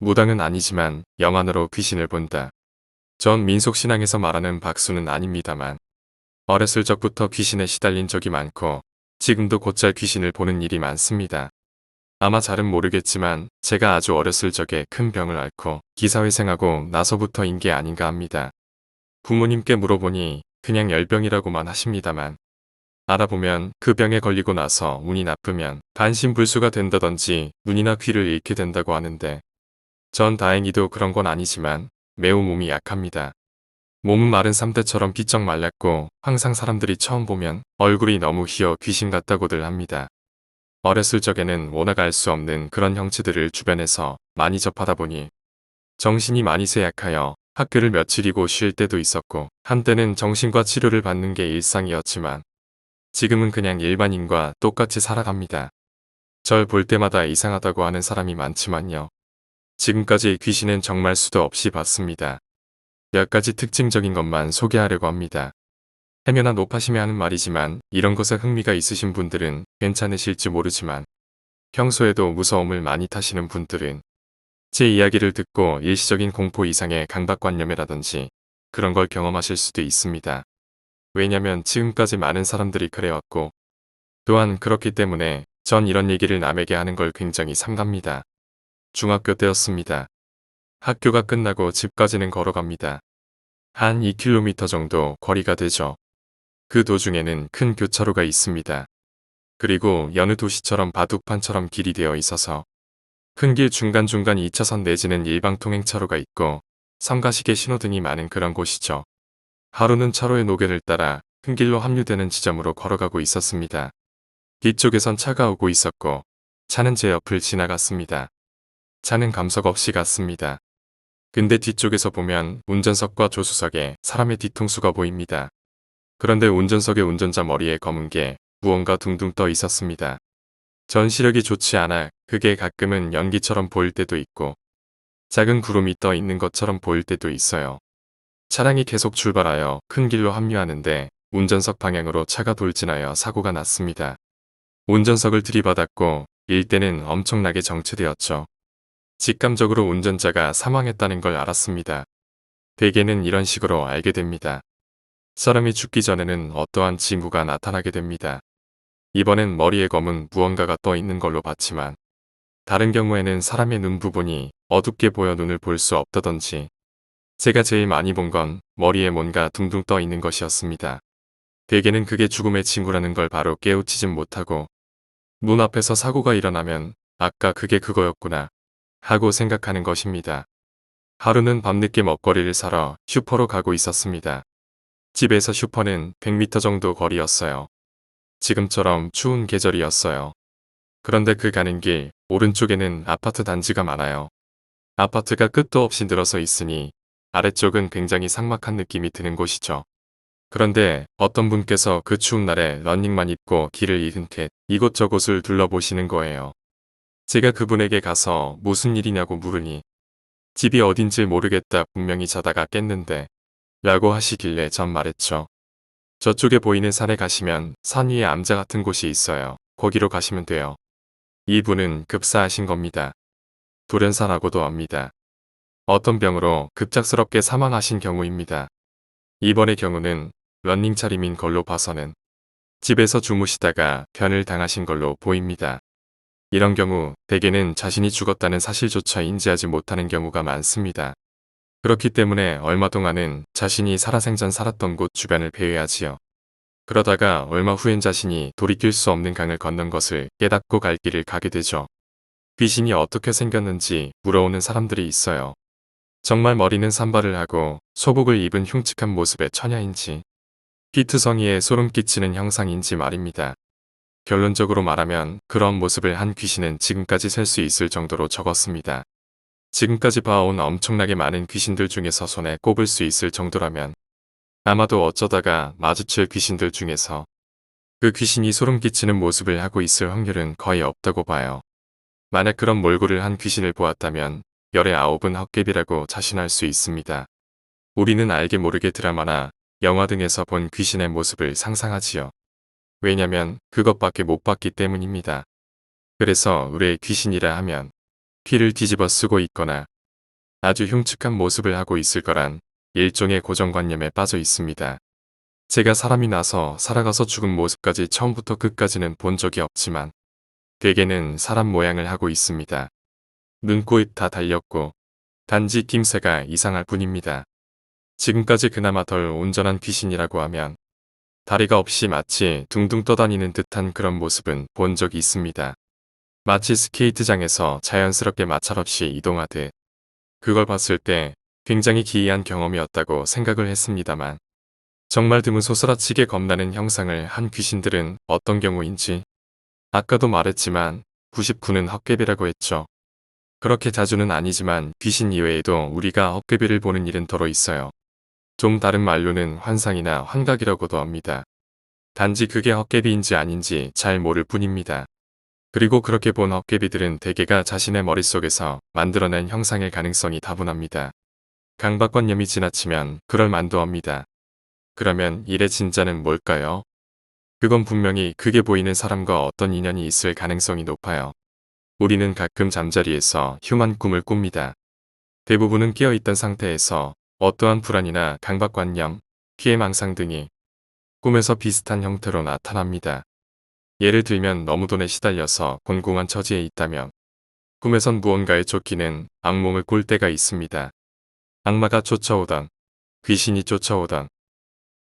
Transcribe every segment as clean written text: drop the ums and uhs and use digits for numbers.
무당은 아니지만 영안으로 귀신을 본다. 전 민속신앙에서 말하는 박수는 아닙니다만 어렸을 적부터 귀신에 시달린 적이 많고 지금도 곧잘 귀신을 보는 일이 많습니다. 아마 잘은 모르겠지만 제가 아주 어렸을 적에 큰 병을 앓고 기사회생하고 나서부터인 게 아닌가 합니다. 부모님께 물어보니 그냥 열병이라고만 하십니다만 알아보면 그 병에 걸리고 나서 운이 나쁘면 반신불수가 된다든지 눈이나 귀를 잃게 된다고 하는데 전 다행히도 그런 건 아니지만 매우 몸이 약합니다. 몸은 마른 삼대처럼 비쩍 말랐고 항상 사람들이 처음 보면 얼굴이 너무 휘어 귀신 같다고들 합니다. 어렸을 적에는 워낙 알 수 없는 그런 형체들을 주변에서 많이 접하다 보니 정신이 많이 쇠약하여 학교를 며칠이고 쉴 때도 있었고 한때는 정신과 치료를 받는 게 일상이었지만 지금은 그냥 일반인과 똑같이 살아갑니다. 절 볼 때마다 이상하다고 하는 사람이 많지만요. 지금까지 귀신은 정말 수도 없이 봤습니다. 몇 가지 특징적인 것만 소개하려고 합니다. 해면한 노파심에 하는 말이지만 이런 것에 흥미가 있으신 분들은 괜찮으실지 모르지만 평소에도 무서움을 많이 타시는 분들은 제 이야기를 듣고 일시적인 공포 이상의 강박관념이라든지 그런 걸 경험하실 수도 있습니다. 왜냐면 지금까지 많은 사람들이 그래왔고 또한 그렇기 때문에 전 이런 얘기를 남에게 하는 걸 굉장히 삼갑니다. 중학교 때였습니다. 학교가 끝나고 집까지는 걸어갑니다. 한 2km 정도 거리가 되죠. 그 도중에는 큰 교차로가 있습니다. 그리고 여느 도시처럼 바둑판처럼 길이 되어 있어서 큰 길 중간중간 2차선 내지는 일방통행차로가 있고 성가시계 신호등이 많은 그런 곳이죠. 하루는 차로의 노개를 따라 큰 길로 합류되는 지점으로 걸어가고 있었습니다. 뒤쪽에선 차가 오고 있었고 차는 제 옆을 지나갔습니다. 차는 감속 없이 갔습니다. 근데 뒤쪽에서 보면 운전석과 조수석에 사람의 뒤통수가 보입니다. 그런데 운전석의 운전자 머리에 검은 게 무언가 둥둥 떠 있었습니다. 전 시력이 좋지 않아 그게 가끔은 연기처럼 보일 때도 있고 작은 구름이 떠 있는 것처럼 보일 때도 있어요. 차량이 계속 출발하여 큰 길로 합류하는데 운전석 방향으로 차가 돌진하여 사고가 났습니다. 운전석을 들이받았고 일대는 엄청나게 정체되었죠. 직감적으로 운전자가 사망했다는 걸 알았습니다. 대개는 이런 식으로 알게 됩니다. 사람이 죽기 전에는 어떠한 징후가 나타나게 됩니다. 이번엔 머리에 검은 무언가가 떠 있는 걸로 봤지만 다른 경우에는 사람의 눈 부분이 어둡게 보여 눈을 볼 수 없다던지 제가 제일 많이 본 건 머리에 뭔가 둥둥 떠 있는 것이었습니다. 대개는 그게 죽음의 징후라는 걸 바로 깨우치진 못하고 눈앞에서 사고가 일어나면 아까 그게 그거였구나 하고 생각하는 것입니다. 하루는 밤늦게 먹거리를 사러 슈퍼로 가고 있었습니다. 집에서 슈퍼는 100m 정도 거리였어요. 지금처럼 추운 계절이었어요. 그런데 그 가는 길 오른쪽에는 아파트 단지가 많아요. 아파트가 끝도 없이 늘어서 있으니 아래쪽은 굉장히 삭막한 느낌이 드는 곳이죠. 그런데 어떤 분께서 그 추운 날에 러닝만 입고 길을 잃은 채 이곳저곳을 둘러보시는 거예요. 제가 그분에게 가서 무슨 일이냐고 물으니 집이 어딘지 모르겠다 분명히 자다가 깼는데 라고 하시길래 전 말했죠. 저쪽에 보이는 산에 가시면 산 위에 암자 같은 곳이 있어요. 거기로 가시면 돼요. 이분은 급사하신 겁니다. 돌연사라고도 합니다. 어떤 병으로 급작스럽게 사망하신 경우입니다. 이번의 경우는 러닝 차림인 걸로 봐서는 집에서 주무시다가 변을 당하신 걸로 보입니다. 이런 경우 대개는 자신이 죽었다는 사실조차 인지하지 못하는 경우가 많습니다. 그렇기 때문에 얼마 동안은 자신이 살아생전 살았던 곳 주변을 배회하지요. 그러다가 얼마 후엔 자신이 돌이킬 수 없는 강을 건넌 것을 깨닫고 갈 길을 가게 되죠. 귀신이 어떻게 생겼는지 물어오는 사람들이 있어요. 정말 머리는 산발을 하고 소복을 입은 흉측한 모습의 처녀인지 피투성이에 소름 끼치는 형상인지 말입니다. 결론적으로 말하면 그런 모습을 한 귀신은 지금까지 셀 수 있을 정도로 적었습니다. 지금까지 봐온 엄청나게 많은 귀신들 중에서 손에 꼽을 수 있을 정도라면 아마도 어쩌다가 마주칠 귀신들 중에서 그 귀신이 소름 끼치는 모습을 하고 있을 확률은 거의 없다고 봐요. 만약 그런 몰골을 한 귀신을 보았다면 열의 9은 헛개비라고 자신할 수 있습니다. 우리는 알게 모르게 드라마나 영화 등에서 본 귀신의 모습을 상상하지요. 왜냐면 그것밖에 못 봤기 때문입니다. 그래서 의뢰의 귀신이라 하면 귀를 뒤집어 쓰고 있거나 아주 흉측한 모습을 하고 있을 거란 일종의 고정관념에 빠져 있습니다. 제가 사람이 나서 살아가서 죽은 모습까지 처음부터 끝까지는 본 적이 없지만 대개는 사람 모양을 하고 있습니다. 눈, 코, 입 다 달렸고 단지 낌새가 이상할 뿐입니다. 지금까지 그나마 덜 온전한 귀신이라고 하면 다리가 없이 마치 둥둥 떠다니는 듯한 그런 모습은 본 적이 있습니다. 마치 스케이트장에서 자연스럽게 마찰 없이 이동하듯 그걸 봤을 때 굉장히 기이한 경험이었다고 생각을 했습니다만 정말 드문 소스라치게 겁나는 형상을 한 귀신들은 어떤 경우인지 아까도 말했지만 99는 헛개비라고 했죠. 그렇게 자주는 아니지만 귀신 이외에도 우리가 헛개비를 보는 일은 더러 있어요. 좀 다른 말로는 환상이나 환각이라고도 합니다. 단지 그게 헛개비인지 아닌지 잘 모를 뿐입니다. 그리고 그렇게 본 헛개비들은 대개가 자신의 머릿속에서 만들어낸 형상일 가능성이 다분합니다. 강박관념이 지나치면 그럴 만도 합니다. 그러면 일의 진짜는 뭘까요? 그건 분명히 크게 보이는 사람과 어떤 인연이 있을 가능성이 높아요. 우리는 가끔 잠자리에서 흉한 꿈을 꿉니다. 대부분은 깨어있던 상태에서 어떠한 불안이나 강박관념, 피해망상 등이 꿈에서 비슷한 형태로 나타납니다. 예를 들면 너무 돈에 시달려서 곤궁한 처지에 있다면 꿈에선 무언가에 쫓기는 악몽을 꿀 때가 있습니다. 악마가 쫓아오던, 귀신이 쫓아오던,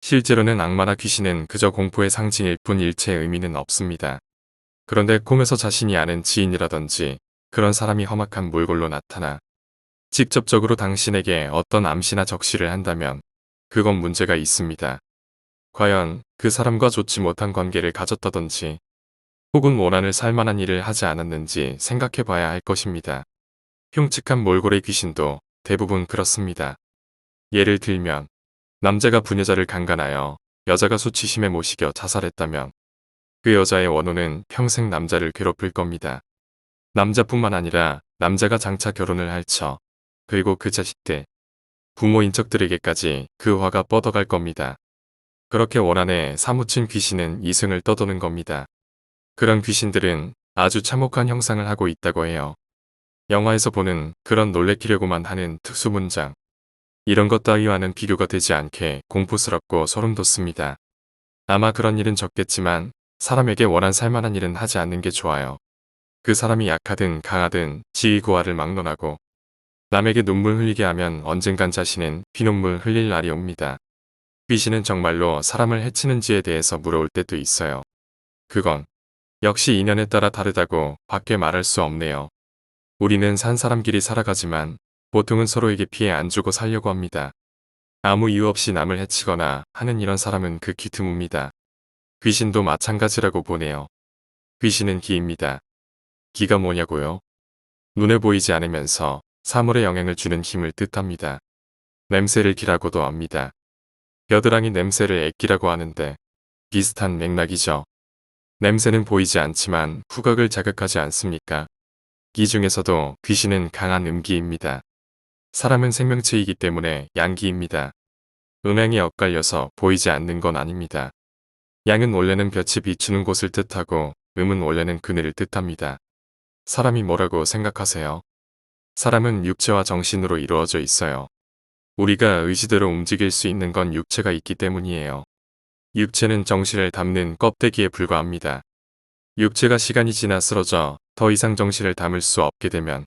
실제로는 악마나 귀신은 그저 공포의 상징일 뿐 일체의 의미는 없습니다. 그런데 꿈에서 자신이 아는 지인이라든지 그런 사람이 험악한 몰골로 나타나 직접적으로 당신에게 어떤 암시나 적시를 한다면 그건 문제가 있습니다. 과연 그 사람과 좋지 못한 관계를 가졌다든지 혹은 원한을 살만한 일을 하지 않았는지 생각해 봐야 할 것입니다. 흉측한 몰골의 귀신도 대부분 그렇습니다. 예를 들면 남자가 부녀자를 강간하여 여자가 수치심에 못 이겨 자살했다면 그 여자의 원혼은 평생 남자를 괴롭힐 겁니다. 남자뿐만 아니라 남자가 장차 결혼을 할 처, 그리고 그 자식들, 부모 인척들에게까지 그 화가 뻗어갈 겁니다. 그렇게 원한에 사무친 귀신은 이승을 떠도는 겁니다. 그런 귀신들은 아주 참혹한 형상을 하고 있다고 해요. 영화에서 보는 그런 놀래키려고만 하는 특수문장. 이런 것 따위와는 비교가 되지 않게 공포스럽고 소름 돋습니다. 아마 그런 일은 적겠지만 사람에게 원한 살만한 일은 하지 않는 게 좋아요. 그 사람이 약하든 강하든 지위 고하를 막론하고 남에게 눈물 흘리게 하면 언젠간 자신은 피눈물 흘릴 날이 옵니다. 귀신은 정말로 사람을 해치는지에 대해서 물어올 때도 있어요. 그건 역시 인연에 따라 다르다고 밖에 말할 수 없네요. 우리는 산 사람끼리 살아가지만 보통은 서로에게 피해 안 주고 살려고 합니다. 아무 이유 없이 남을 해치거나 하는 이런 사람은 극히 드뭅니다. 귀신도 마찬가지라고 보네요. 귀신은 기입니다. 기가 뭐냐고요? 눈에 보이지 않으면서 사물에 영향을 주는 힘을 뜻합니다. 냄새를 기라고도 합니다. 겨드랑이 냄새를 액기라고 하는데 비슷한 맥락이죠. 냄새는 보이지 않지만 후각을 자극하지 않습니까? 기 중에서도 귀신은 강한 음기입니다. 사람은 생명체이기 때문에 양기입니다. 음양이 엇갈려서 보이지 않는 건 아닙니다. 양은 원래는 볕이 비추는 곳을 뜻하고 음은 원래는 그늘을 뜻합니다. 사람이 뭐라고 생각하세요? 사람은 육체와 정신으로 이루어져 있어요. 우리가 의지대로 움직일 수 있는 건 육체가 있기 때문이에요. 육체는 정신을 담는 껍데기에 불과합니다. 육체가 시간이 지나 쓰러져 더 이상 정신을 담을 수 없게 되면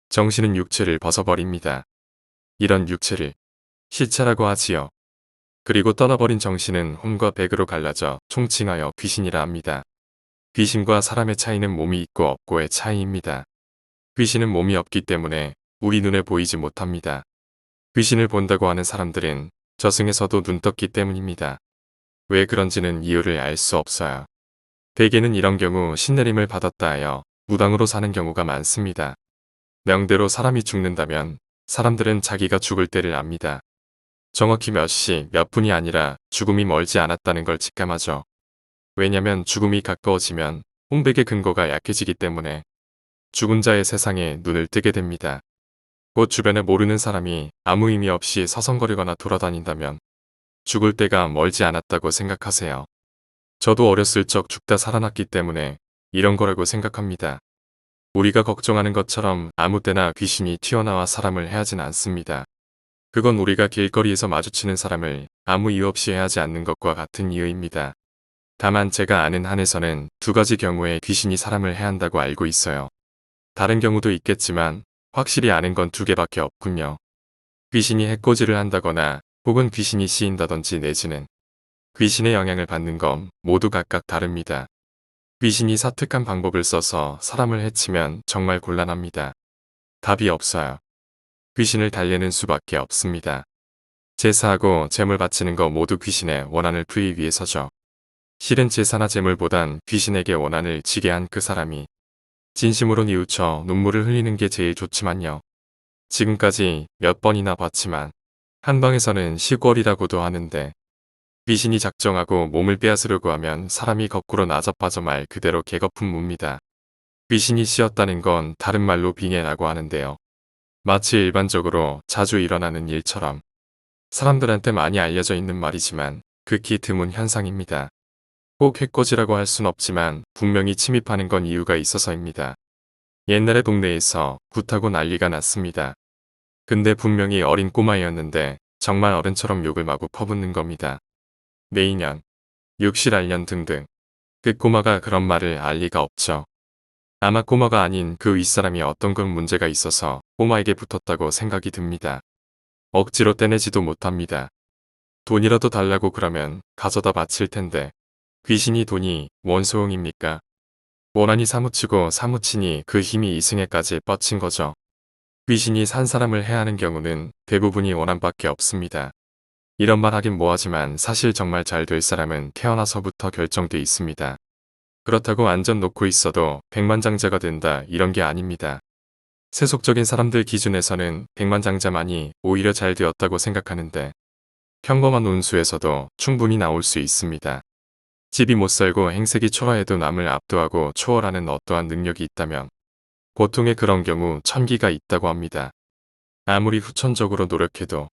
정신은 육체를 벗어버립니다. 이런 육체를 시체라고 하지요. 그리고 떠나버린 정신은 혼과 백으로 갈라져 총칭하여 귀신이라 합니다. 귀신과 사람의 차이는 몸이 있고 없고의 차이입니다. 귀신은 몸이 없기 때문에 우리 눈에 보이지 못합니다. 귀신을 본다고 하는 사람들은 저승에서도 눈 떴기 때문입니다. 왜 그런지는 이유를 알 수 없어요. 대개는 이런 경우 신내림을 받았다 하여 무당으로 사는 경우가 많습니다. 명대로 사람이 죽는다면 사람들은 자기가 죽을 때를 압니다. 정확히 몇 시, 몇 분이 아니라 죽음이 멀지 않았다는 걸 직감하죠. 왜냐면 죽음이 가까워지면 홍백의 근거가 약해지기 때문에 죽은 자의 세상에 눈을 뜨게 됩니다. 곧 주변에 모르는 사람이 아무 의미 없이 서성거리거나 돌아다닌다면 죽을 때가 멀지 않았다고 생각하세요. 저도 어렸을 적 죽다 살아났기 때문에 이런 거라고 생각합니다. 우리가 걱정하는 것처럼 아무 때나 귀신이 튀어나와 사람을 해하진 않습니다. 그건 우리가 길거리에서 마주치는 사람을 아무 이유 없이 해하지 않는 것과 같은 이유입니다. 다만 제가 아는 한에서는 두 가지 경우에 귀신이 사람을 해한다고 알고 있어요. 다른 경우도 있겠지만 확실히 아는 건 두 개밖에 없군요. 귀신이 해코지를 한다거나 혹은 귀신이 씌인다든지 내지는 귀신의 영향을 받는 건 모두 각각 다릅니다. 귀신이 사특한 방법을 써서 사람을 해치면 정말 곤란합니다. 답이 없어요. 귀신을 달래는 수밖에 없습니다. 제사하고 제물 바치는 거 모두 귀신의 원한을 풀기 위해서죠. 실은 제사나 제물보단 귀신에게 원한을 지게 한 그 사람이 진심으로 뉘우쳐 눈물을 흘리는 게 제일 좋지만요. 지금까지 몇 번이나 봤지만 한방에서는 시골이라고도 하는데 귀신이 작정하고 몸을 빼앗으려고 하면 사람이 거꾸로 나자빠져 말 그대로 개거품 묵니다. 귀신이 씌었다는 건 다른 말로 빙해라고 하는데요. 마치 일반적으로 자주 일어나는 일처럼 사람들한테 많이 알려져 있는 말이지만 극히 드문 현상입니다. 꼭 해코지라고 할 순 없지만 분명히 침입하는 건 이유가 있어서입니다. 옛날에 동네에서 굿하고 난리가 났습니다. 근데 분명히 어린 꼬마였는데 정말 어른처럼 욕을 마구 퍼붓는 겁니다. 내인년, 육실알년 등등. 그 꼬마가 그런 말을 알 리가 없죠. 아마 꼬마가 아닌 그 윗사람이 어떤 건 문제가 있어서 꼬마에게 붙었다고 생각이 듭니다. 억지로 떼내지도 못합니다. 돈이라도 달라고 그러면 가져다 바칠 텐데 귀신이 돈이 뭔 소용입니까? 원한이 사무치고 사무치니 그 힘이 이승에까지 뻗친 거죠. 귀신이 산 사람을 해하는 경우는 대부분이 원한밖에 없습니다. 이런 말 하긴 뭐하지만 사실 정말 잘 될 사람은 태어나서부터 결정돼 있습니다. 그렇다고 안전 놓고 있어도 백만장자가 된다 이런 게 아닙니다. 세속적인 사람들 기준에서는 백만장자만이 오히려 잘 되었다고 생각하는데 평범한 운수에서도 충분히 나올 수 있습니다. 집이 못 살고 행색이 초라해도 남을 압도하고 초월하는 어떠한 능력이 있다면 보통의 그런 경우 천기가 있다고 합니다. 아무리 후천적으로 노력해도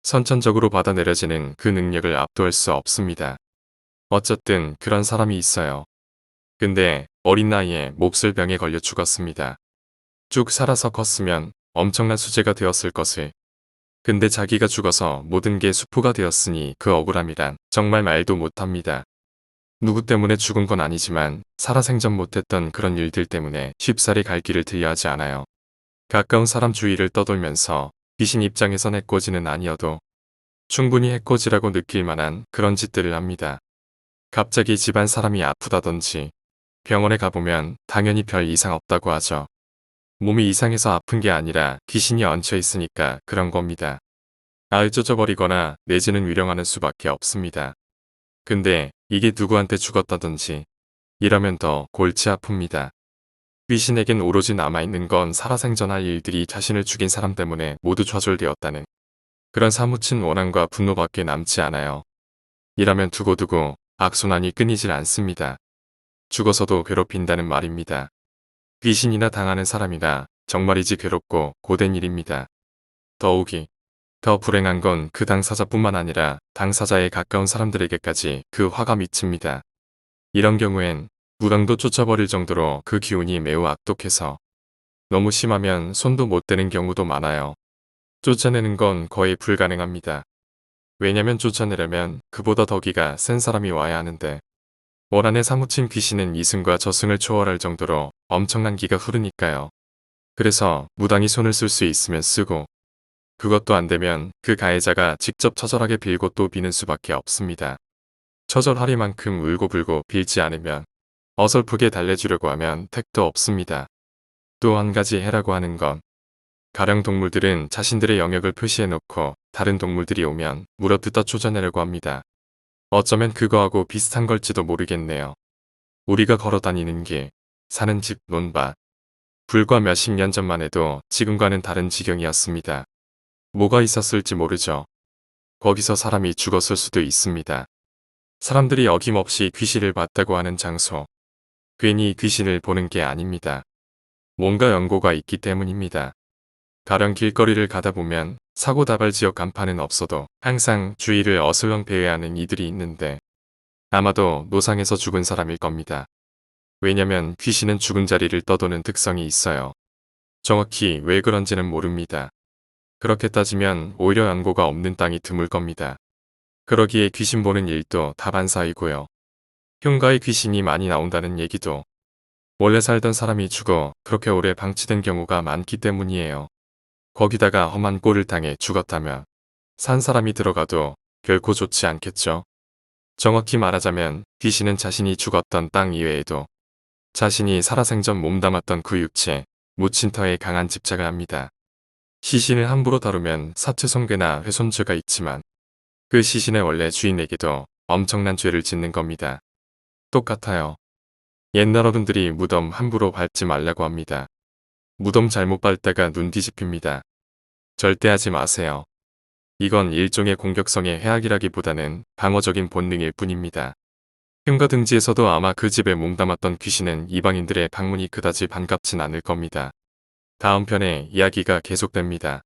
선천적으로 받아내려지는 그 능력을 압도할 수 없습니다. 어쨌든 그런 사람이 있어요. 근데 어린 나이에 몹쓸 병에 걸려 죽었습니다. 쭉 살아서 컸으면 엄청난 수재가 되었을 것을. 근데 자기가 죽어서 모든 게 수포가 되었으니 그 억울함이란 정말 말도 못합니다. 누구 때문에 죽은 건 아니지만 살아생전 못했던 그런 일들 때문에 쉽사리 갈 길을 들려 하지 않아요. 가까운 사람 주위를 떠돌면서 귀신 입장에선 해코지는 아니어도 충분히 해코지라고 느낄 만한 그런 짓들을 합니다. 갑자기 집안 사람이 아프다든지 병원에 가보면 당연히 별 이상 없다고 하죠. 몸이 이상해서 아픈 게 아니라 귀신이 얹혀 있으니까 그런 겁니다. 알쪄져버리거나 내지는 위령하는 수밖에 없습니다. 근데 이게 누구한테 죽었다든지 이러면 더 골치 아픕니다. 귀신에겐 오로지 남아있는 건 살아생전할 일들이 자신을 죽인 사람 때문에 모두 좌절되었다는 그런 사무친 원한과 분노밖에 남지 않아요. 이러면 두고두고 악순환이 끊이질 않습니다. 죽어서도 괴롭힌다는 말입니다. 귀신이나 당하는 사람이나 정말이지 괴롭고 고된 일입니다. 더욱이 더 불행한 건 그 당사자뿐만 아니라 당사자에 가까운 사람들에게까지 그 화가 미칩니다. 이런 경우엔 무당도 쫓아버릴 정도로 그 기운이 매우 악독해서 너무 심하면 손도 못 대는 경우도 많아요. 쫓아내는 건 거의 불가능합니다. 왜냐면 쫓아내려면 그보다 더 기가 센 사람이 와야 하는데 원한에 사무친 귀신은 이승과 저승을 초월할 정도로 엄청난 기가 흐르니까요. 그래서 무당이 손을 쓸 수 있으면 쓰고 그것도 안 되면 그 가해자가 직접 처절하게 빌고 또 비는 수밖에 없습니다. 처절하리만큼 울고불고 빌지 않으면 어설프게 달래주려고 하면 택도 없습니다. 또 한 가지 해라고 하는 건 가령 동물들은 자신들의 영역을 표시해놓고 다른 동물들이 오면 물어뜯어 쫓아내려고 합니다. 어쩌면 그거하고 비슷한 걸지도 모르겠네요. 우리가 걸어다니는 길, 사는 집, 논밭. 불과 몇십 년 전만 해도 지금과는 다른 지경이었습니다. 뭐가 있었을지 모르죠. 거기서 사람이 죽었을 수도 있습니다. 사람들이 어김없이 귀신을 봤다고 하는 장소. 괜히 귀신을 보는 게 아닙니다. 뭔가 연고가 있기 때문입니다. 가령 길거리를 가다 보면 사고다발 지역 간판은 없어도 항상 주위를 어슬렁 배회하는 이들이 있는데 아마도 노상에서 죽은 사람일 겁니다. 왜냐면 귀신은 죽은 자리를 떠도는 특성이 있어요. 정확히 왜 그런지는 모릅니다. 그렇게 따지면 오히려 연고가 없는 땅이 드물 겁니다. 그러기에 귀신 보는 일도 다반사이고요. 흉가에 귀신이 많이 나온다는 얘기도 원래 살던 사람이 죽어 그렇게 오래 방치된 경우가 많기 때문이에요. 거기다가 험한 꼴을 당해 죽었다면 산 사람이 들어가도 결코 좋지 않겠죠. 정확히 말하자면 귀신은 자신이 죽었던 땅 이외에도 자신이 살아생전 몸담았던 그 육체, 무친터에 강한 집착을 합니다. 시신을 함부로 다루면 사체성괴나 훼손죄가 있지만 그 시신의 원래 주인에게도 엄청난 죄를 짓는 겁니다. 똑같아요. 옛날 어른들이 무덤 함부로 밟지 말라고 합니다. 무덤 잘못 밟다가 눈 뒤집힙니다. 절대 하지 마세요. 이건 일종의 공격성의 해악이라기보다는 방어적인 본능일 뿐입니다. 흉가 등지에서도 아마 그 집에 몸담았던 귀신은 이방인들의 방문이 그다지 반갑진 않을 겁니다. 다음 편에 이야기가 계속됩니다.